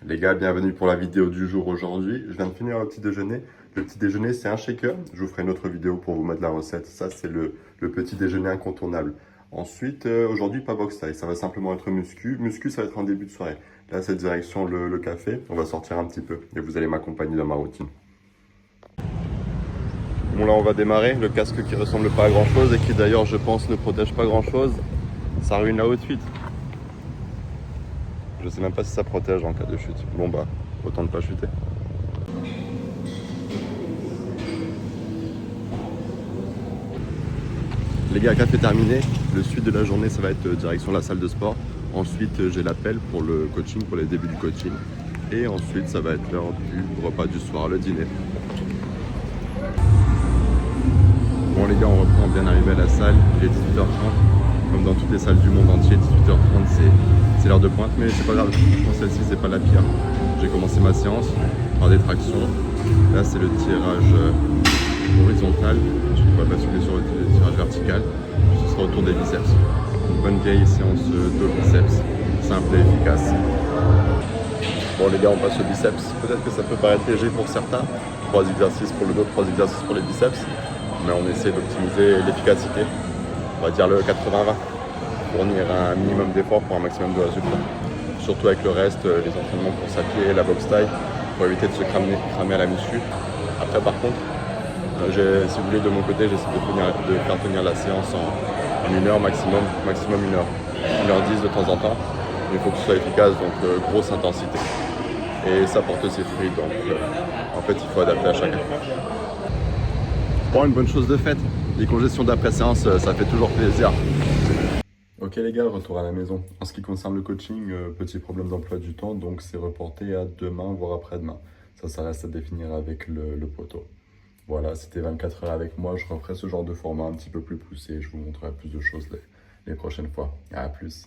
Les gars, bienvenue pour la vidéo du jour aujourd'hui. Je viens de finir le petit déjeuner. Le petit déjeuner, c'est un shaker. Je vous ferai une autre vidéo pour vous mettre la recette. Ça, c'est le petit déjeuner incontournable. Ensuite, aujourd'hui, pas box taille. Ça va simplement être muscu. Muscu, ça va être en début de soirée. Là, c'est direction le café. On va sortir un petit peu et vous allez m'accompagner dans ma routine. Bon, là, on va démarrer. Le casque qui ressemble pas à grand chose et qui, d'ailleurs, je pense, ne protège pas grand chose. Ça ruine la haute fuite. Je sais même pas si ça protège en cas de chute. Bon bah, autant ne pas chuter. Les gars, café terminé. Le suite de la journée, ça va être direction la salle de sport. Ensuite, j'ai l'appel pour le coaching, pour les débuts du coaching. Et ensuite, ça va être l'heure du repas du soir, le dîner. Bon les gars, on reprend bien arrivé à la salle. Il est 18h30. Comme dans toutes les salles du monde entier, 18h30, c'est l'heure de pointe, mais c'est pas grave. Pour celle-ci, c'est pas la pire. J'ai commencé ma séance par des tractions. Là, c'est le tirage horizontal. Ensuite, on va basculer sur le tirage vertical. Puis ce sera autour des biceps. Une bonne vieille séance de biceps, simple et efficace. Bon les gars, on passe au biceps. Peut-être que ça peut paraître léger pour certains. 3 exercices pour le dos, 3 exercices pour les biceps. Mais on essaie d'optimiser l'efficacité. On va dire le 80-20. Fournir un minimum d'efforts pour un maximum de résultats. Surtout avec le reste, les entraînements pour à pied et la boxe taille, pour éviter de se cramer à la muscu. Après par contre, si vous voulez de mon côté, j'essaie de faire tenir la séance en 1 heure maximum 1 heure. 1h10 de temps en temps. Mais il faut que ce soit efficace, donc grosse intensité. Et ça porte ses fruits, donc en fait il faut adapter à chacun. Bon, une bonne chose de faite, les congestions d'après-séance, ça fait toujours plaisir. Ok les gars, retour à la maison. En ce qui concerne le coaching, petit problème d'emploi du temps, donc c'est reporté à demain, voire après-demain. Ça reste à définir avec le poteau. Voilà, c'était 24 heures avec moi, je referai ce genre de format un petit peu plus poussé, je vous montrerai plus de choses les prochaines fois. À plus.